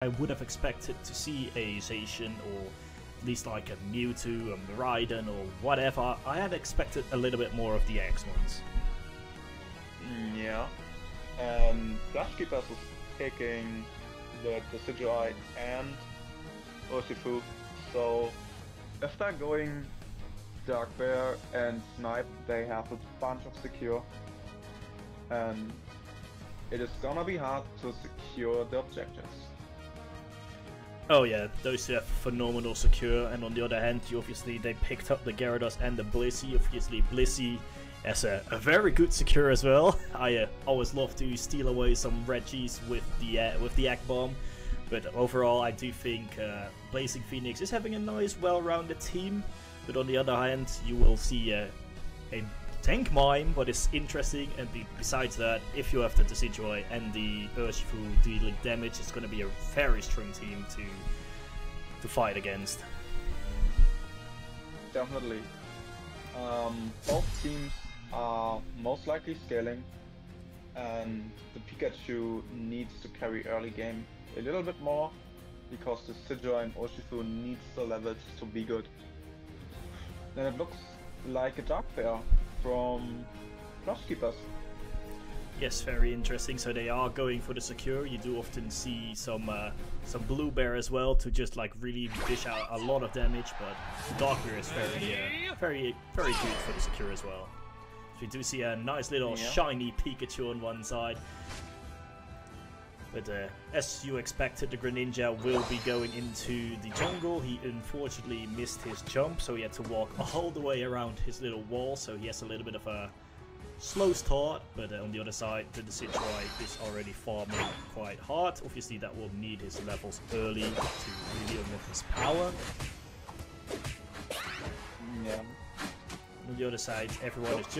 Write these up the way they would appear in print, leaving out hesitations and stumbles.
I would have expected to see a Zacian or at least like a Mewtwo, a Miraidon or whatever. I had expected a little bit more of the X ones. Yeah. Plush Keepers is picking the Decidueye and Urshifu, so if they're going Dark Bear and Snipe, they have a bunch of secure, and it is gonna be hard to secure the objectives. Oh yeah, those two have phenomenal secure, and on the other hand, they picked up the Gyarados and the Blissey. Obviously, Blissey has a very good secure as well. I always love to steal away some Reggies with the Egg Bomb, but overall, I do think Blazing Phoenix is having a nice, well-rounded team. But on the other hand, you will see a Tank Mime, what is interesting, and besides that, if you have the Decidueye and the Urshifu dealing damage, it's going to be a very strong team to fight against. Definitely. Both teams are most likely scaling, and the Pikachu needs to carry early game a little bit more, because the Decidueye and Urshifu needs the levels to be good. Then it looks like a Dark Bear from Plush Keepers. Yes, very interesting. So they are going for the secure. You do often see some Blue Bear as well to just like really dish out a lot of damage, but Dark Bear is very good for the secure as well. So we do see a nice little shiny Pikachu on one side. But as you expected, the Greninja will be going into the jungle. He unfortunately missed his jump, so he had to walk all the way around his little wall, so he has a little bit of a slow start. But on the other side, the Decidueye is already farming quite hard. Obviously, that will need his levels early to really unlock his power. Yeah. On the other side, everyone is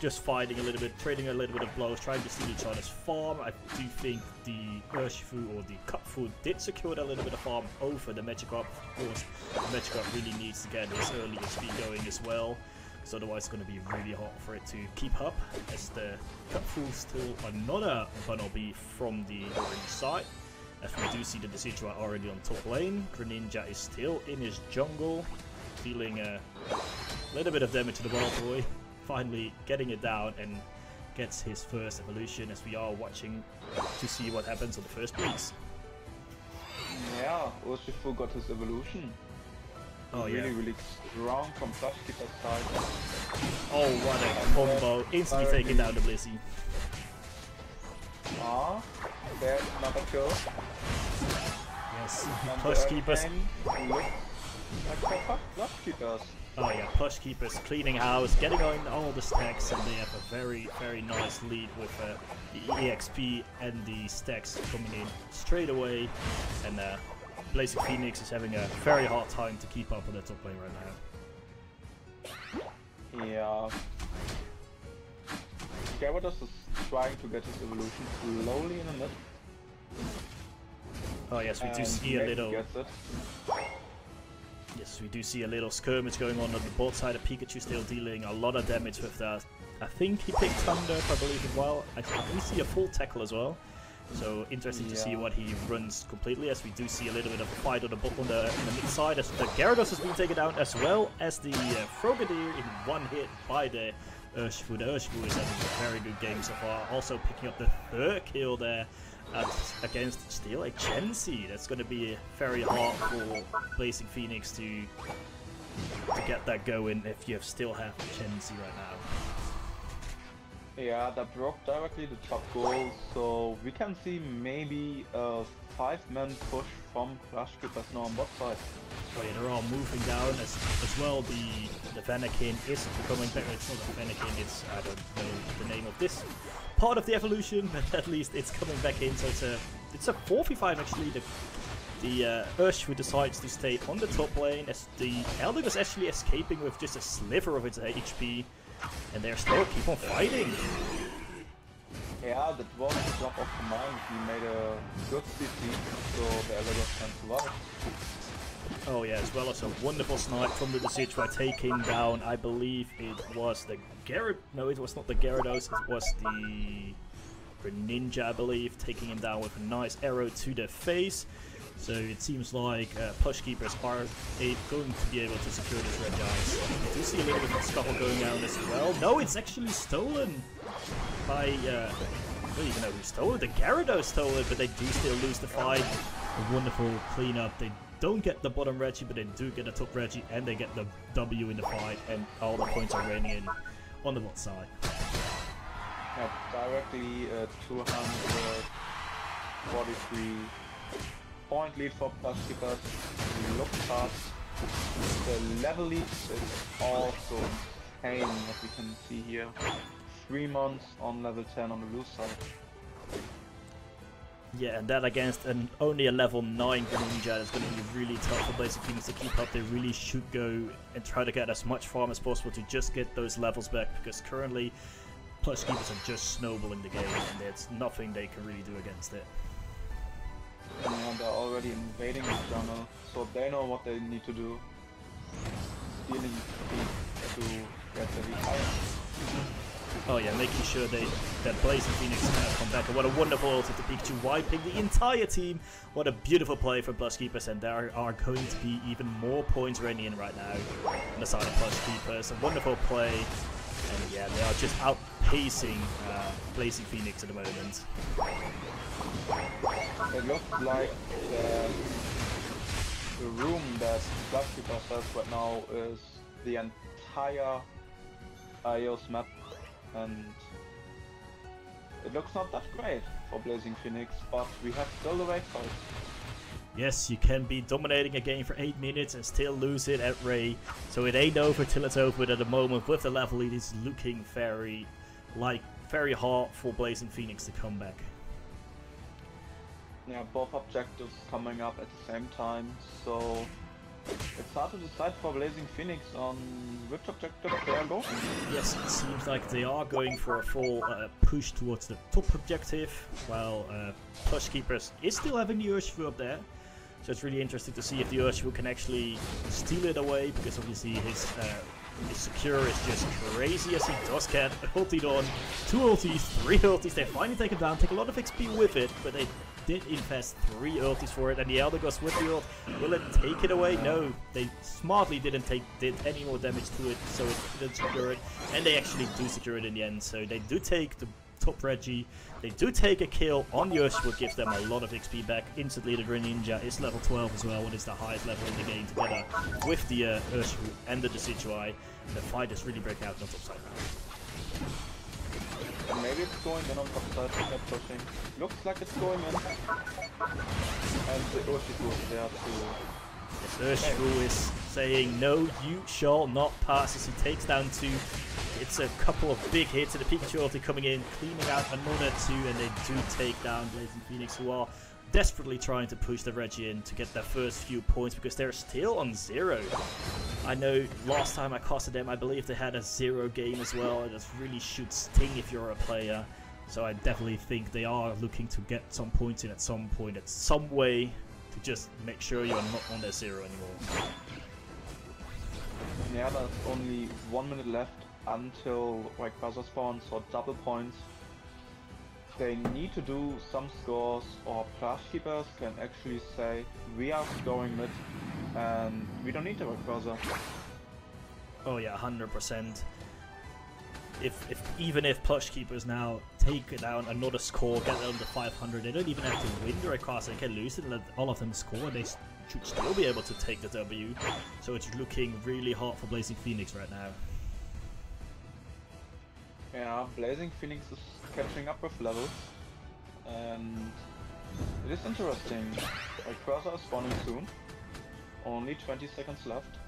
just fighting a little bit, trading a little bit of blows, trying to steal each other's farm. I do think the Urshifu or the Cupfood did secure a little bit of farm over the Magikarp. Of course, the Magikarp really needs to get his early HP going as well, because otherwise it's going to be really hard for it to keep up, as the Cupfood still another Bunnelby from the orange side. As we do see the Decidueye already on top lane, Greninja is still in his jungle, dealing a little bit of damage to the Wild Boy. Finally getting it down and gets his first evolution, as we are watching to see what happens on the first weeks. Yeah, Urshifu got his evolution. Oh yeah. Really strong from Plush Keeper's side. Oh, what a combo. Instantly taking down the Blissey. Ah, there's another kill. Yes, Plush Keepers. Looks like Plush Keepers. Oh yeah, Plush Keepers cleaning house, getting on all the stacks, and they have a very nice lead with the EXP and the stacks coming in straight away. And Blazing Phoenix is having a very hard time to keep up on the top lane right now. Yeah. Gyarados is trying to get his evolution slowly in the mid. Oh yes, we do see a little... Yes, we do see a little skirmish going on the bot side. Of Pikachu still dealing a lot of damage with that. I think he picked Thunder, if I believe it well. I do see a full tackle as well. So interesting to see what he runs completely, as we do see a little bit of a fight on the bot on the mid side, as the Gyarados has been taken down, as well as the Frogadier in one hit by the Urshifu. The Urshifu is having a very good game so far, also picking up the third kill there. Against still a Chansey. That's going to be very hard for Blazing Phoenix to get that going if you still have Chansey right now. Yeah, that broke directly the top goal, so we can see maybe a 5-man push from Plush Keepers now on bot side. Oh yeah, they're all moving down as well. The Vanakin is coming back. It's not a Vanakin, it's, I don't know the name of this part of the evolution, but at least it's coming back in. So it's a 4v5 actually. The Urshifu decides to stay on the top lane, as the Elder is actually escaping with just a sliver of its HP, and they're still keep on fighting. Yeah, that was the drop of the mine. He made a good CC, so the Elder can survive. Oh yeah, as well as a wonderful snipe from the Decidueye taking down, I believe it was the Gyarados. No, it was not the Gyarados, it was the Ninja, I believe, taking him down with a nice arrow to the face. So it seems like Plush Keepers are going to be able to secure this red dice. We do see a little bit of scuffle going down as well. No, it's actually stolen by... I don't even know who stole it. The Gyarados stole it, but they do still lose the fight. A wonderful cleanup. They don't get the bottom Reggie, but they do get the top Reggie, and they get the W in the fight, and all the points are raining in on the bot side. Directly 243 point lead for Plush Keepers. We look past the level lead is also insane, as we can see here. 3 months on level 10 on the blue side. Yeah, and that against only a level 9 Greninja is going to be really tough for Blazing Phoenix to keep up. They really should go and try to get as much farm as possible to just get those levels back, because currently Plush Keepers are just snowballing the game, and there's nothing they can really do against it. And they're already invading the jungle, so they know what they need to do. Stealing to get the retire. Oh yeah, making sure that Blazing Phoenix can come back. And what a wonderful ulti to Pikachu, wiping the entire team. What a beautiful play from Plush Keepers, and there are going to be even more points raining in right now on the side of Plush Keepers. A wonderful play, and yeah, they are just outpacing Blazing Phoenix at the moment. It looks like the room that Plush Keepers has right now is the entire iOS map, and it looks not that great for Blazing Phoenix, but we have still the wait for it. Yes, you can be dominating a game for 8 minutes and still lose it at Ray, so it ain't over till it's over. But at the moment, with the level lead, it's looking very hard for Blazing Phoenix to come back. Yeah, both objectives coming up at the same time, so it's hard to decide for Blazing Phoenix on which objective they are going. Yes, it seems like they are going for a full push towards the top objective, while Plush Keepers is still having the Urshifu up there. So it's really interesting to see if the Urshifu can actually steal it away, because obviously his secure is just crazy as he does get ultied on. 2 ultis, 3 ultis, they finally take him down, take a lot of XP with it, but they did invest 3 ultis for it, and the Elder goes with the ult. Will it take it away? No, they smartly did any more damage to it, so it didn't secure it, and they actually do secure it in the end. So they do take the top Reggie, they do take a kill on Urshifu, gives them a lot of XP back instantly. The Greninja is level 12 as well, what is the highest level in the game, together with the Urshifu and the Decidueye. The fight is really breaking out on the top side now. Maybe it's going in on top side, they're pushing. Looks like it's going in. And the Urshifu is there too. Yes, Urshifu is saying, no, you shall not pass, as he takes down 2. It's a couple of big hits, and the Pikachu ulti coming in, cleaning out another 2, and they do take down Blazing Phoenix, who are desperately trying to push the Reggie in to get their first few points, because they're still on 0. I know last time I casted them, I believe they had a 0 game as well, and this really should sting if you're a player. So I definitely think they are looking to get some points in at some point, at some way, to just make sure you're not on their 0 anymore. Yeah, there's only 1 minute left until Rayquaza spawns, so double points. They need to do some scores, or Plush Keepers can actually say, we are scoring mid, and we don't need the Rayquaza. Oh yeah, 100%. Even if Plush Keepers now take down another score, get under 500, they don't even have to win the Rayquaza, they can lose it and let all of them score, they should still be able to take the W. So it's looking really hard for Blazing Phoenix right now. Yeah, Blazing Phoenix is catching up with levels, and it is interesting. Rayquaza is spawning soon, only 20 seconds left.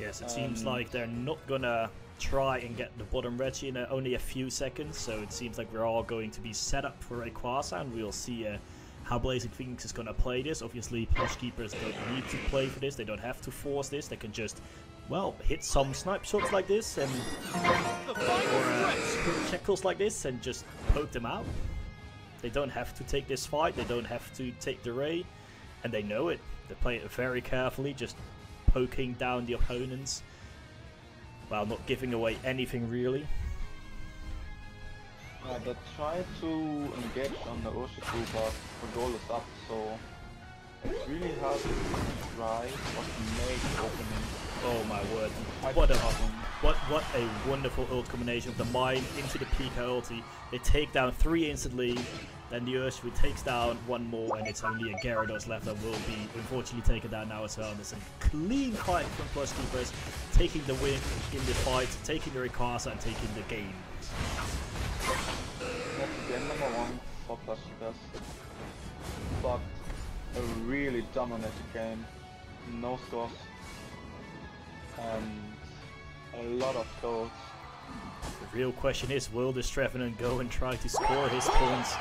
Yes, it seems like they're not gonna try and get the bottom Reggie in only a few seconds, so it seems like we're all going to be set up for Rayquaza, and we'll see how Blazing Phoenix is gonna play this. Obviously, Plush Keepers don't need to play for this, they don't have to force this, they can just, well, hit some snipe shots like this, and or spirit shackles like this, and just poke them out. They don't have to take this fight, they don't have to take the Ray, and they know it. They play it very carefully, just poking down the opponents, while not giving away anything really. They try to engage on the Urshifu, but the goal is up, so it's really hard to try or to make opening. Oh my word! What a wonderful ult combination of the mine into the Pika ulti. They take down 3 instantly. Then the Urshifu takes down 1 more, and it's only a Gyarados left that will be unfortunately taken down now as well. There's a clean fight from Plush Keepers, taking the win in the fight, taking the Rayquaza and taking the game. That's game number 1 for Plush Keepers. But a really dominated game. No scores. And a lot of goals. The real question is, will this Trevenant go and try to score his points,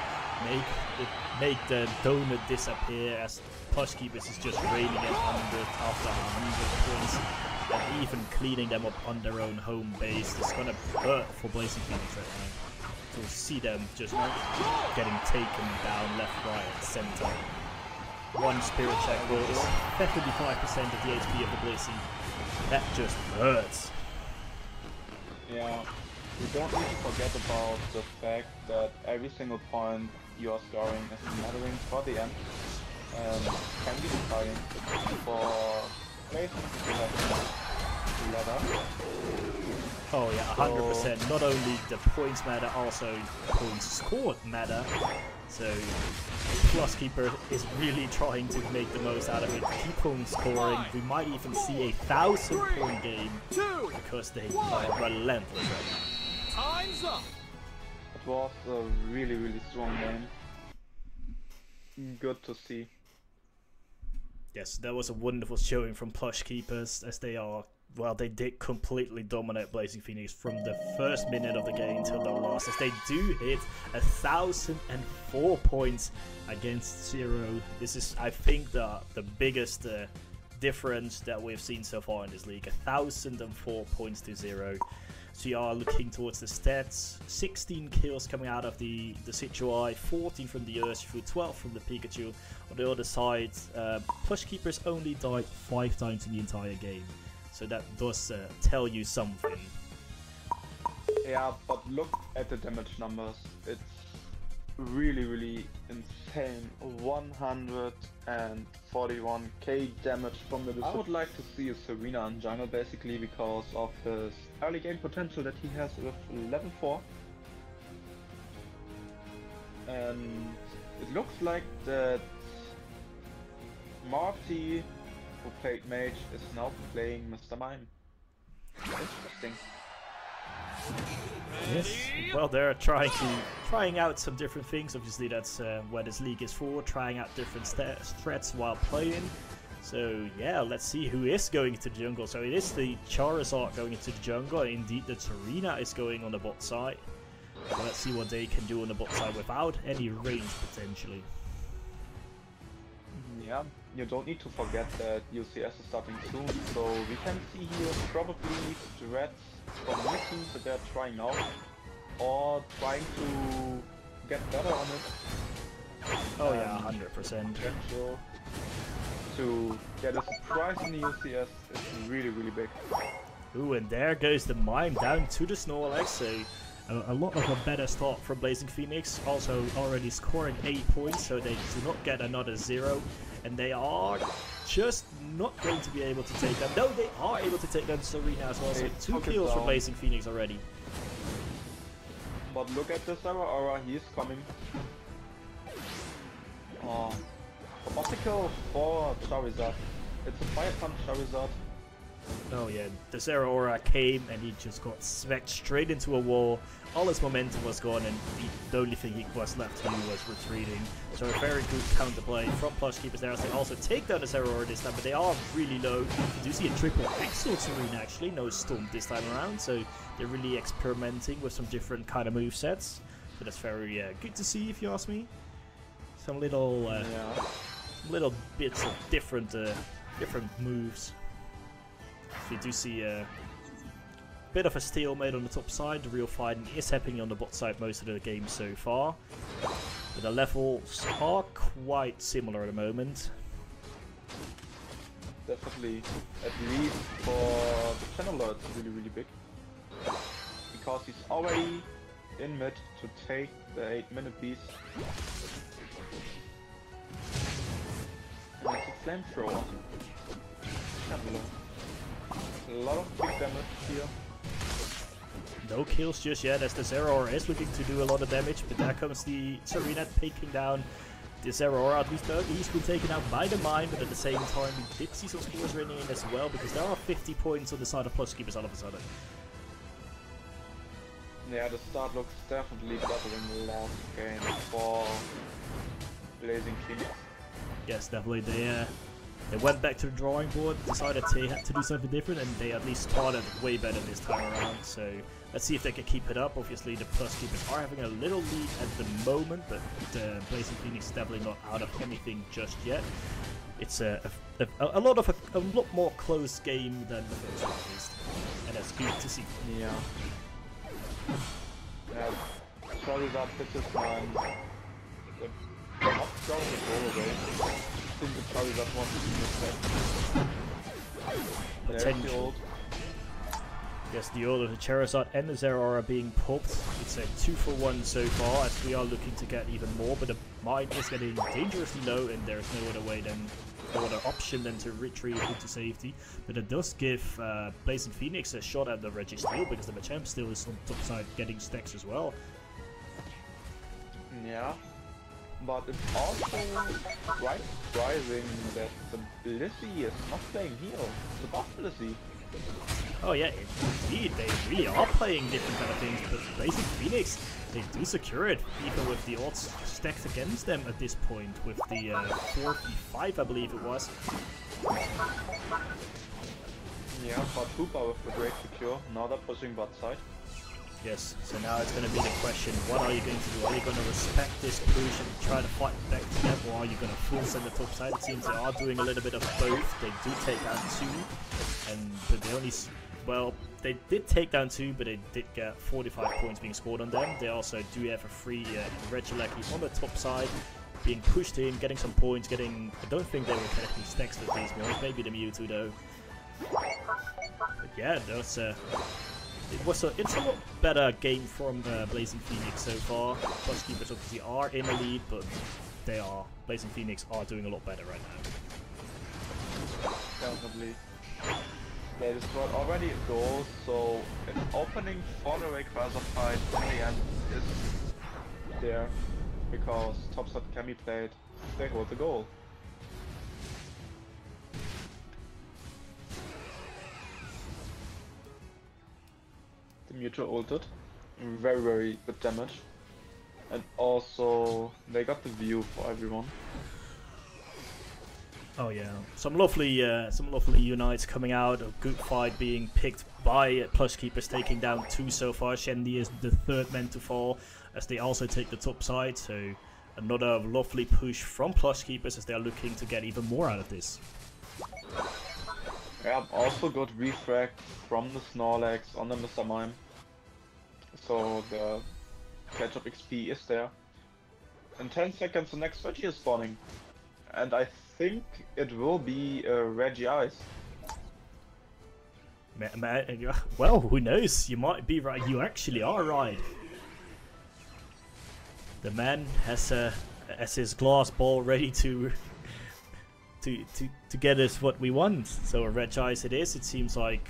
make the donut disappear, as Plush Keepers is just raining at 100 after 100 points, and even cleaning them up on their own home base. It's gonna hurt for Blazing Phoenix right now to see them just getting taken down left, right, and center. One Spirit Check will is 75% of the HP of the Blissey. That just hurts. Yeah, you don't need to forget about the fact that every single point you are scoring is mattering for the end and can be deciding for placing the ladder. Oh yeah, 100%. Not only the points matter, also points scored matter. So Plush Keeper is really trying to make the most out of it. Keep on scoring. We might even see a 1,000-point game because they are relentless right now. Time's up. It was a really strong game. Good to see. Yes, that was a wonderful showing from Plush Keepers, as they are, well, they did completely dominate Blazing Phoenix from the first minute of the game till the last, as they do hit 1,004 points against 0. This is, I think, the biggest difference that we've seen so far in this league. 1,004 points to 0. So you are looking towards the stats. 16 kills coming out of the Situai, 14 from the Urshifu, 12 from the Pikachu. On the other side, Plush Keepers only died 5 times in the entire game. So that does tell you something. Yeah, but look at the damage numbers. It's really insane. 141k damage from the... I would like to see a Serena in jungle basically because of his early game potential that he has with level 4. And it looks like that Marty, who played Mage, is now playing Mr. Mime. Interesting. Yes, well, they're trying out some different things. Obviously, that's where this league is for, trying out different threats while playing. So yeah, let's see who is going to the jungle. So it is the Charizard going into the jungle, and indeed the Serena is going on the bot side. So let's see what they can do on the bot side without any range potentially. Yeah, you don't need to forget that UCS is starting soon, so we can see here probably threats from new teams that they're trying out or trying to get better on it. Oh yeah, 100%. To get a surprise in the UCS is really big. Ooh, and there goes the Mime down to the Snorlax, so a lot of a better start from Blazing Phoenix, also already scoring 8 points, so they do not get another 0, and they are just not going to be able to take them. No, they are able to take down Serena as well, so 2 kills for Blazing Phoenix already. But look at the Sarah Aura, he's coming. Oh, obstacle for Charizard. It's a Fire Punch Charizard. Oh yeah, the Zeraora came and he just got smacked straight into a wall. All his momentum was gone and the only thing he was left to do was retreating. So a very good counterplay from Plush Keepers there as they also take down the Zeraora this time, but they are really low. You do see a triple Axel Serena actually, no Storm this time around, so they're really experimenting with some different kind of movesets. So that's very good to see if you ask me. Some little little bits of different moves. We do see a bit of a stalemate on the top side. The real fighting is happening on the bot side most of the game so far. But the levels are quite similar at the moment. Definitely, at least for the Channeler, it's really big. Because he's already in mid to take the 8-minute piece. And it's a flamethrower. A lot of big damage here. No kills just yet, as the Zero Aura is looking to do a lot of damage, but there comes the Serena taking down the Zero Aura. At least he's been taken out by the mine, but at the same time we did see some scores running in as well, because there are 50 points on the side of Plush Keepers all of a sudden. Yeah, the start looks definitely better than the last game for Blazing Phoenix. Yes, definitely. They went back to the drawing board, decided they had to do something different, and they at least started way better this time around. So let's see if they can keep it up. Obviously, the Plush Keepers are having a little lead at the moment, but Blazing Phoenix is definitely not out of anything just yet. It's a lot more close game than the first one, at least, and that's good to see. Yeah. Sorry that hit his mine. Not throwing the ball away. I think the Charlie that wants to be missed. There's the ult. Yes, the ult of the Charizard and the Zero Aura being popped. It's a 2-for-1 so far, as we are looking to get even more, but the mine is getting dangerously low, and there's no other option than to retreat into safety. But it does give Blazing Phoenix a shot at the Registeel, because the Machamp still is on top side getting stacks as well. Yeah. But it's also quite surprising that the Blissey is not playing heal. It's above Blissey. Oh yeah, indeed, they really are playing different kind of things, but Blazing Phoenix, they do secure it, even with the odds stacked against them at this point, with the 4v5 I believe it was. Yeah, but Hoopa with the great secure, now they're pushing bot side. Yes, so now it's going to be the question, what are you going to do? Are you going to respect this push and try to fight back to them, or are you going to full send the top side? It seems they are doing a little bit of both. They do take down 2, but they only... Well, they did take down 2, but they did get 45 points being scored on them. They also do have a free Regieleki on the top side, being pushed in, getting some points, getting... I don't think they were getting stacks with these ones, maybe the Mewtwo though. But yeah, that's... It's a lot better game from Blazing Phoenix so far. Plush Keepers obviously are in the lead, but Blazing Phoenix are doing a lot better right now. Definitely. They destroyed already a goal, so an opening for the Rayquaza fight in the end is there, because topside can be played, they hold the goal. The Mewtwo ulted, very good damage, and also they got the view for everyone. Oh yeah, some lovely unites coming out. A good fight being picked by Plush Keepers, taking down 2 so far. Shendy is the 3rd man to fall, as they also take the top side. So another lovely push from Plush Keepers, as they are looking to get even more out of this. Yeah, also got refrag from the Snorlax on the Mr. Mime. So the catch-up XP is there. In 10 seconds the next Reggie is spawning. And I think it will be Reggie Ice. Well, who knows? You might be right. You actually are right. The man has his glass ball ready to get us what we want. So a Red Ice it is. It seems like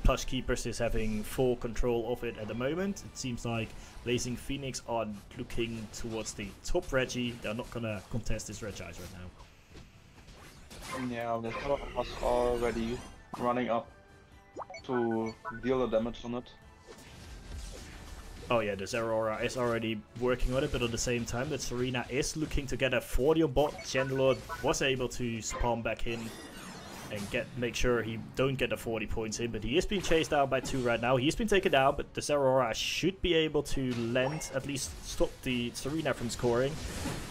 Plush Keepers is having full control of it at the moment. It seems like Blazing Phoenix are looking towards the top Reggie. They're not gonna contest this Red Ice right now. Yeah, there's a lot of us already running up to deal the damage on it. Oh yeah, the Zero Aura is already working on it, but at the same time that Serena is looking to get a 40 on bot. Genlord was able to spawn back in and make sure he don't get the 40 points in, but he is being chased down by 2 right now. He's been taken down, but the Zero Aura should be able to land, at least stop the Serena from scoring.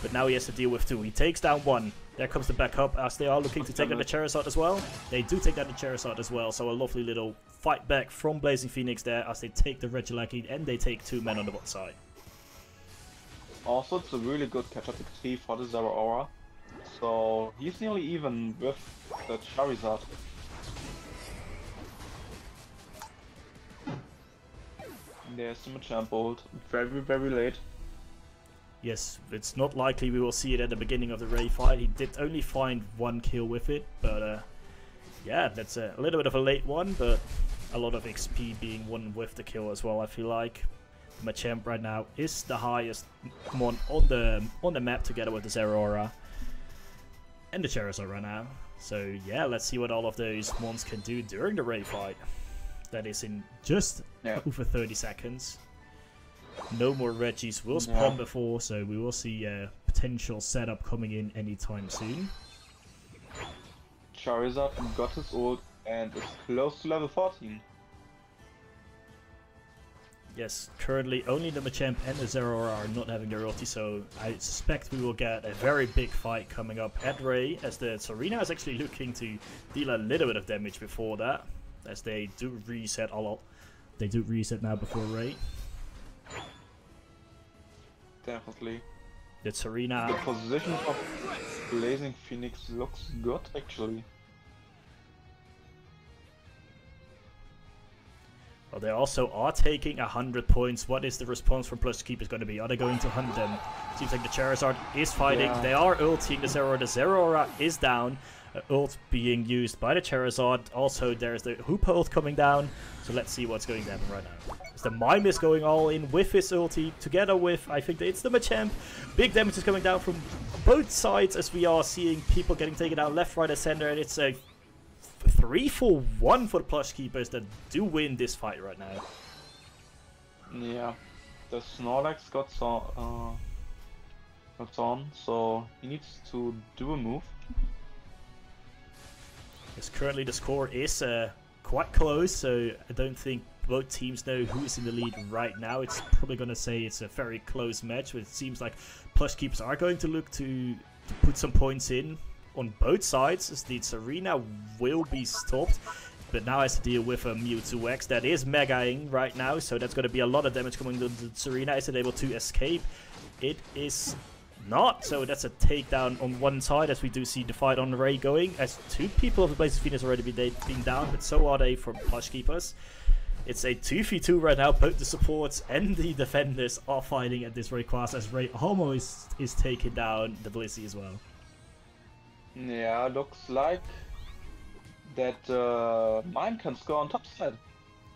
But now he has to deal with 2. He takes down 1. There comes the backup, as they are looking to take down the Charizard as well. They do take down the Charizard as well, so a lovely little fight back from Blazing Phoenix there, as they take the Regieleki and they take 2 men on the bot side. Also, it's a really good catch-up XP for the Zero Aura. So he's nearly even with the Charizard. There's the Machamp ult. Very, very late. Yes, it's not likely we will see it at the beginning of the Ray fight. He did only find 1 kill with it, but yeah, that's a little bit of a late one, but a lot of XP being won with the kill as well, I feel like. Machamp right now is the highest one on the map together with the Zeraora and the Charizard right now. So yeah, let's see what all of those mons can do during the Ray fight. That is in just over 30 seconds. No more Reggies will spawn before, so we will see a potential setup coming in anytime soon. Charizard got his ult and is close to level 14. Yes, currently only the Machamp and the Zeraora are not having their ulti, so I suspect we will get a very big fight coming up at Ray, as the Serena is actually looking to deal a little bit of damage before that, as they do reset a lot. They do reset now before Ray. Definitely. The Serena... The position of Blazing Phoenix looks good, actually. Well, they also are taking 100 points. What is the response from Plush Keepers going to be? Are they going to hunt them? Seems like the Charizard is fighting. Yeah. They are ulting the Zeraora. The Zeraora is down. Ult being used by the Charizard. Also, there's the Hoopa ult coming down. So let's see what's going to happen right now. As the Mime is going all in with his ulti, together with, I think it's the Machamp. Big damage is coming down from both sides, as we are seeing people getting taken out left, right, and center. And it's a 3-for-1 for the Plush Keepers that do win this fight right now. Yeah, the Snorlax got on, so he needs to do a move. Yes, currently the score is quite close, so I don't think both teams know who is in the lead right now. It's probably going to say it's a very close match, but it seems like Plush Keepers are going to look to put some points in on both sides, as the Serena will be stopped, but now has to deal with a Mewtwo X that is megaing right now, so that's going to be a lot of damage coming to the Serena. Is it able to escape? It is not, so that's a takedown on one side, as we do see the fight on the Ray going, as 2 people of the Blazing Phoenix already been down, but so are they from Plush Keepers. It's a 2v2 right now. Both the supports and the defenders are fighting at this Ray class, as Ray almost is taking down the Blizzy as well. Yeah, looks like that Mime can score on top side.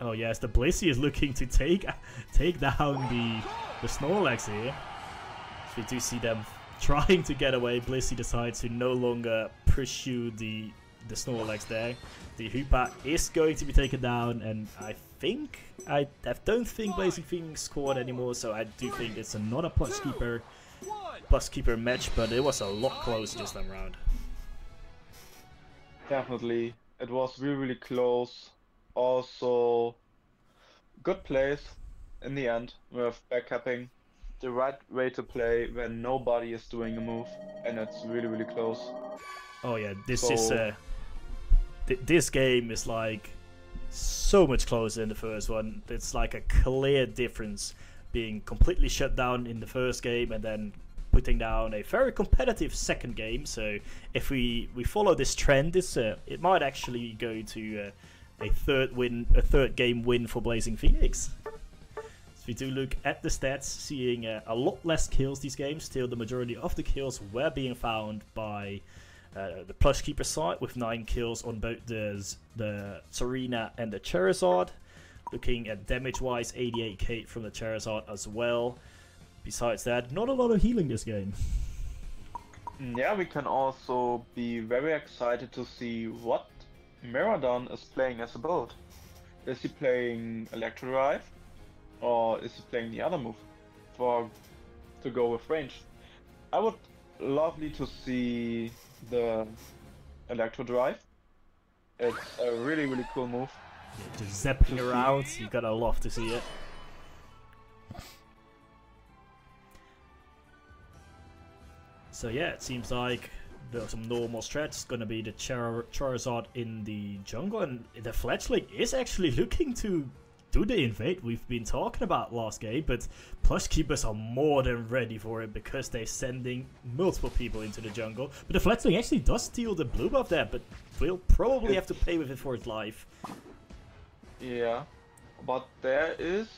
Oh yes, the Blizzy is looking to take down the Snorlax here. So we do see them trying to get away. Blizzy decides to no longer pursue the Snorlax there. The Hoopa is going to be taken down, and I don't think Blazing Phoenix scored anymore, so I do think it's another Plush Keeper match, but it was a lot closer this time around. Definitely, it was really close. Also, good plays in the end with backcapping. The right way to play when nobody is doing a move, and it's really close. Oh yeah, this game is like so much closer than the first one. It's like a clear difference being completely shut down in the first game and then putting down a very competitive second game. So if we follow this trend, it might actually go to a third game win for Blazing Phoenix. So we do look at the stats, seeing a lot less kills these games. Still, the majority of the kills were being found by the Plush Keeper side, with 9 kills on both the Serena and the Charizard. Looking at damage-wise, 88k from the Charizard as well. Besides that, not a lot of healing this game. Yeah, we can also be very excited to see what Miraidon is playing as a build. Is he playing Electro Drive, or is he playing the other move to go with range? I would lovely to see the Electro Drive. It's a really cool move. Yeah, just zapping around, you gotta love to see it. So yeah, it seems like there's some normal strat. It's gonna be the Charizard in the jungle, and the Fletchling is actually looking to do the invade we've been talking about last game, but Plush Keepers are more than ready for it because they're sending multiple people into the jungle. But the Fletchling actually does steal the blue buff there, but will probably have to pay with it for its life. Yeah, but there is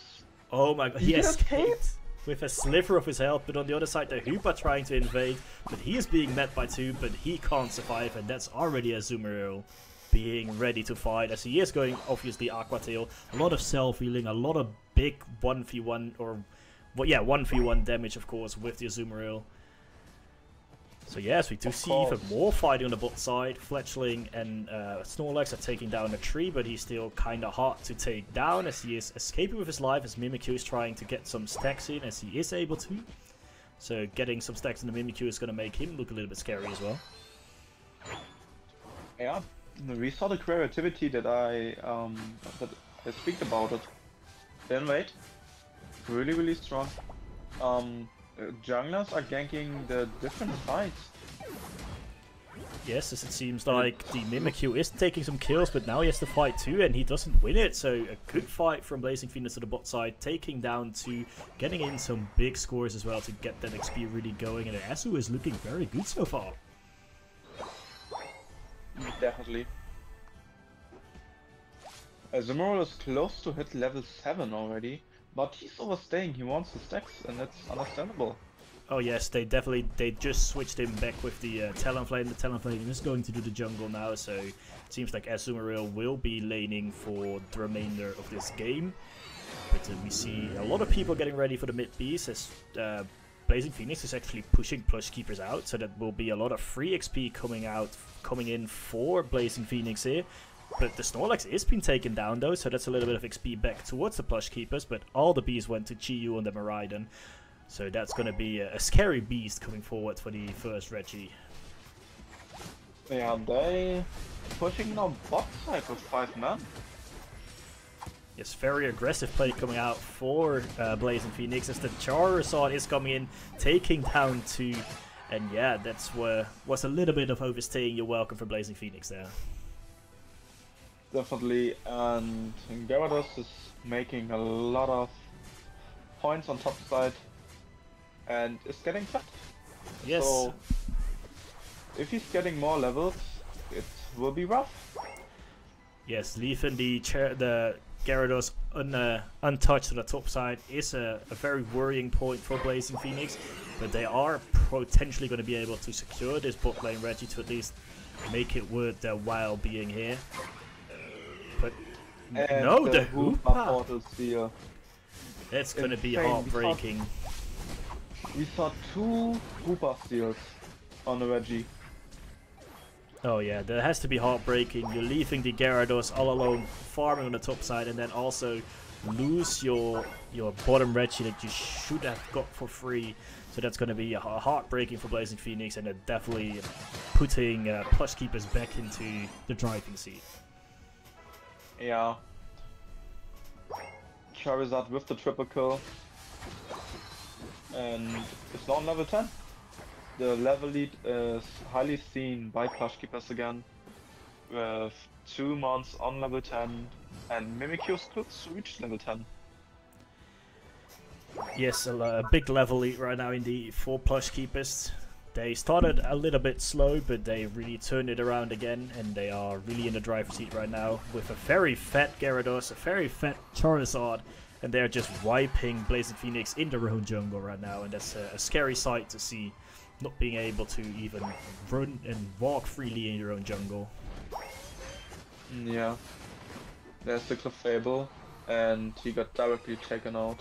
Oh my god, he escaped with a sliver of his health, but on the other side the Hoopa trying to invade, but he is being met by 2, but he can't survive, and that's already a Azumarill being ready to fight, as he is going, obviously, Aqua Tail. A lot of self-healing, a lot of big 1v1, or, well, yeah, 1v1 damage, of course, with the Azumarill. So yes, we do see even more fighting on the bot side. Fletchling and Snorlax are taking down a tree, but he's still kind of hard to take down, as he is escaping with his life, as Mimikyu is trying to get some stacks in, as he is able to. So getting some stacks in the Mimikyu is going to make him look a little bit scary as well. Yeah. We saw the creativity that I speak about it. Then wait, really strong. Junglers are ganking the different sides. Yes, as it seems like the Mimikyu is taking some kills, but now he has to fight 2 and he doesn't win it. So a good fight from Blazing Phoenix to the bot side, taking down 2, getting in some big scores as well to get that XP really going. And Asu is looking very good so far. Definitely. Azumarill is close to hit level 7 already, but he's overstaying, he wants the stacks, and that's understandable. Oh yes, they just switched him back with the Talonflame. The Talonflame is going to do the jungle now, so it seems like Azumarill will be laning for the remainder of this game. But we see a lot of people getting ready for the mid-piece, as Blazing Phoenix is actually pushing Plush Keepers out, so that will be a lot of free XP coming in for Blazing Phoenix here. But the Snorlax is being taken down though, so that's a little bit of XP back towards the Plush Keepers, but all the bees went to Chi-Yu and the Miraidon. So that's going to be a scary beast coming forward for the first Reggie. Yeah, they pushing now bot side with 5 men. Yes, very aggressive play coming out for Blazing Phoenix, as the Charizard is coming in, taking down 2. And yeah, that's where was a little bit of overstaying your welcome for Blazing Phoenix there. Definitely, and Gyarados is making a lot of points on top side and is getting fat. Yes. So if he's getting more levels, it will be rough. Yes, leaving the Gyarados untouched on the top side is a very worrying point for Blazing Phoenix, but they are potentially going to be able to secure this bot lane Reggie to at least make it worth their while being here. But and no, the Hoopa! That's going to be heartbreaking. We saw 2 Hoopa steals on the Reggie. Oh yeah, that has to be heartbreaking. You're leaving the Gyarados all alone, farming on the top side, and then also lose your bottom Reggie that you should have got for free. So that's going to be heartbreaking for Blazing Phoenix, and definitely putting Plush Keepers back into the driving seat. Yeah. Charizard with the triple kill. And it's now on level 10. The level lead is highly seen by Plush Keepers again, with 2 months on level 10, and Mimikyu is close to reach level 10. Yes, a big level lead right now indeed for Plush Keepers. They started a little bit slow, but they really turned it around again, and they are really in the driver's seat right now with a very fat Gyarados, a very fat Charizard, and they're just wiping Blazing Phoenix in their own jungle right now, and that's a scary sight to see, not being able to even run and walk freely in your own jungle. Yeah, there's the Clefable, and he got directly taken out.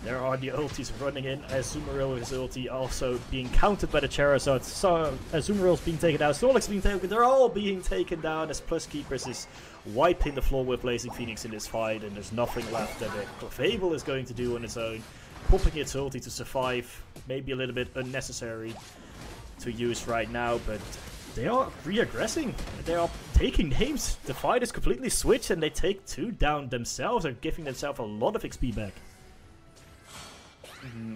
There are the ultis running in, Azumarill with his ulti also being countered by the Charizard. So Azumarill's being taken down, Snorlax being taken, they're all being taken down as Plush Keepers is wiping the floor with Blazing Phoenix in this fight, and there's nothing left that the Clefable is going to do on its own. Popping its ulti to survive, maybe a little bit unnecessary to use right now, but they are re-aggressing. They are taking names. The fight is completely switched, and they take 2 down themselves and giving themselves a lot of XP back.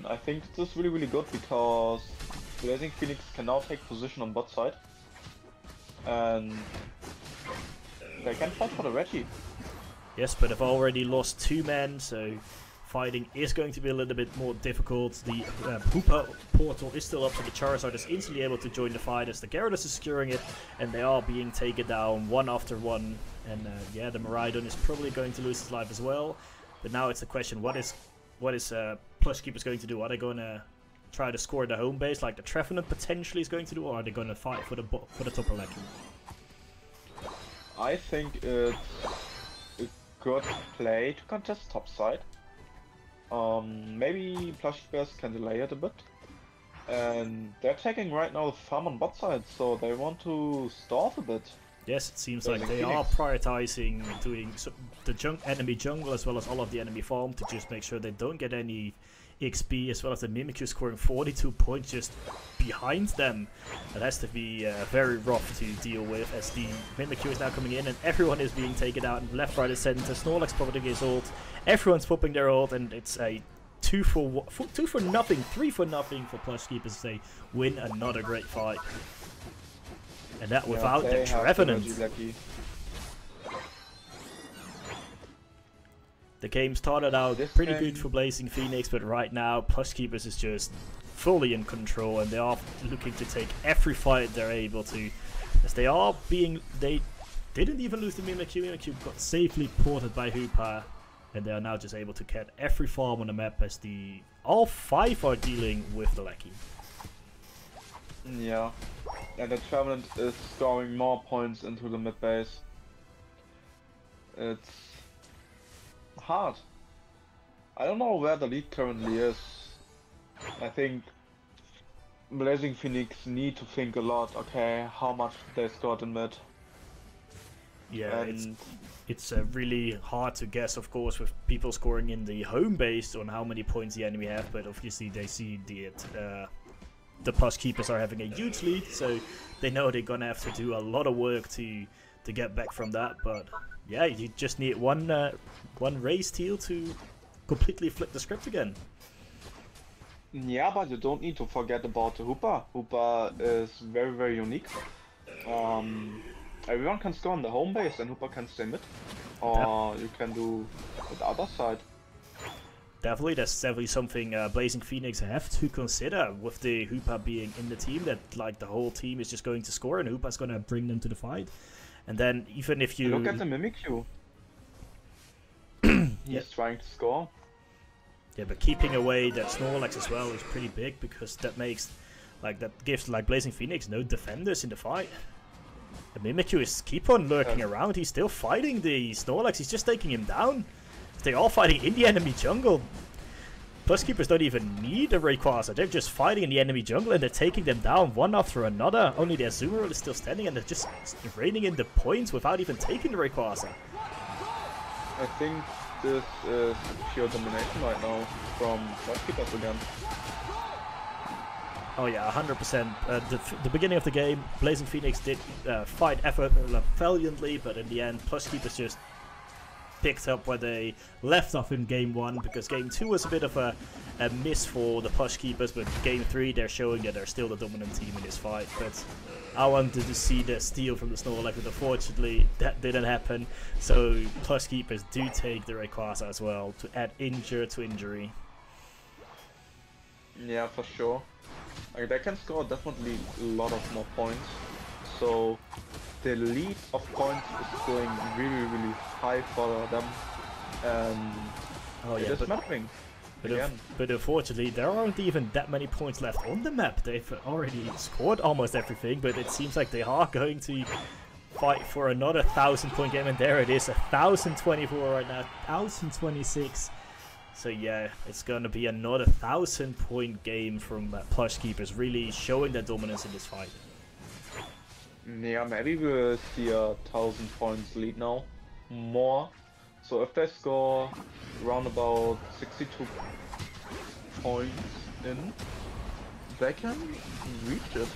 I think this is really good because Blazing Phoenix can now take position on bot side, and they can fight for the Reggie. Yes, but they've already lost 2 men, so fighting is going to be a little bit more difficult. The Hoopa portal is still up, so the Charizard is instantly able to join the fight as the Gyarados is securing it, and they are being taken down one after one. And yeah, the Miraidon is probably going to lose his life as well. But now it's the question: what is Plush Keepers going to do? Are they going to try to score the home base like the Trevenant potentially is going to do, or are they going to fight for the top of Lecky? I think it's a good play to contest top side. Maybe Plush Keepers can delay it a bit. And they're taking right now the farm on bot side, so they want to stall a bit. Yes, it seems like they are prioritizing doing the enemy jungle as well as all of the enemy farm to just make sure they don't get any XP, as well as the Mimikyu scoring 42 points just behind them. That has to be very rough to deal with, as the Mimikyu is now coming in and everyone is being taken out left, right and center. Snorlax popping his ult, everyone's popping their ult, and it's a 3 for nothing for Plush Keepers. They win another great fight. And that without the Trevenant. The game started out pretty good for Blazing Phoenix, but right now Plush Keepers is just fully in control, and they are looking to take every fight they're able to. As they didn't even lose the Mimikyu. Mimikyu got safely ported by Hoopa, and they are now just able to get every farm on the map, as all 5 are dealing with the Lecky. Yeah, and the Trevenant is scoring more points into the mid base. It's hard. I don't know where the lead currently is. I think Blazing Phoenix need to think a lot. Okay, how much they scored in mid. Yeah, it's really hard to guess, of course, with people scoring in the home base on how many points the enemy have. But obviously they see the Plush Keepers are having a huge lead, so they know they're gonna have to do a lot of work to get back from that. But yeah, you just need one race steal to completely flip the script again. Yeah, but you don't need to forget about the Hoopa. Hoopa is very, very unique. Everyone can score on the home base and Hoopa can stay mid. Or you can do the other side. Definitely, that's definitely something Blazing Phoenix have to consider, with the Hoopa being in the team, that like the whole team is just going to score and Hoopa's going to bring them to the fight. And then even if you look at the Mimikyu, he's trying to score. Yeah, but keeping away that Snorlax as well is pretty big, because that gives Blazing Phoenix no defenders in the fight. The Mimikyu is keep on lurking around. He's still fighting the Snorlax. He's just taking him down. They're all fighting in the enemy jungle. Plush Keepers don't even need a Rayquaza. They're just fighting in the enemy jungle and they're taking them down one after another. Only their Azumarill is still standing and they're just raining in the points without even taking the Rayquaza. I think this is pure domination right now from Plush Keepers again. Oh yeah, 100%. The beginning of the game, Blazing Phoenix did fight valiantly, but in the end, Plush Keepers just picked up where they left off in Game 1, because Game 2 was a bit of a miss for the Plush Keepers, but Game 3 they're showing that they're still the dominant team in this fight. But I wanted to see the steal from the Snorlax, but unfortunately that didn't happen, so Plush Keepers do take the Rayquaza as well to add injury to injury. Yeah, for sure. Like, they can score definitely a lot of more points, so the lead of points is going really, really high for them, and it is mattering. But unfortunately, there aren't even that many points left on the map. They've already scored almost everything, but it seems like they are going to fight for another 1,000-point game, and there it is, 1,024 right now, 1,026. So yeah, it's gonna be another 1,000-point game from Plush Keepers, really showing their dominance in this fight. Yeah, maybe we'll see a 1,000 points lead now, more. So if they score around about 62 points in, they can reach it.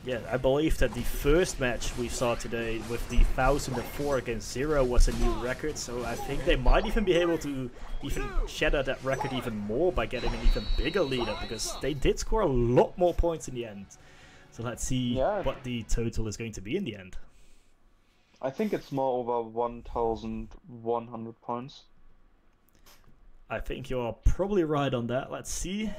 Yeah, I believe that the first match we saw today with the 1,004 against 0 was a new record, so I think they might even be able to even shatter that record even more by getting an even bigger lead up, because they did score a lot more points in the end. So let's see what the total is going to be in the end. I think it's more over 1,100 points. I think you're probably right on that. Let's see.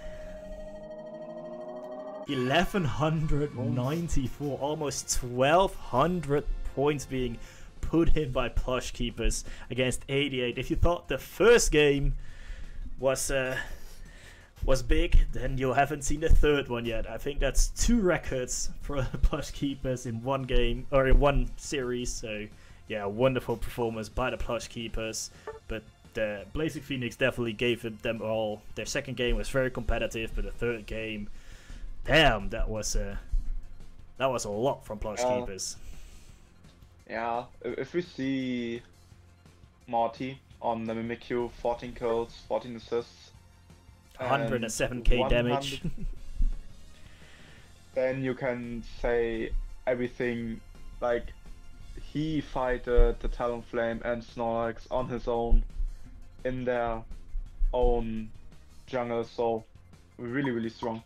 1,194, almost 1,200 points being put in by Plush Keepers against 88. If you thought the first game was big, then you haven't seen the third one yet. I think that's 2 records for Plush Keepers in one game, or in one series. So yeah, wonderful performance by the Plush Keepers. But the Blazing Phoenix definitely gave it them all. Their second game was very competitive, but the third game, damn, that was a lot from Plush Keepers. Yeah, if we see Marty on the Mimikyu, 14 kills, 14 assists, 107k damage. Then you can say everything, like he fighted the Talonflame and Snorlax on his own in their own jungle, so really, really strong.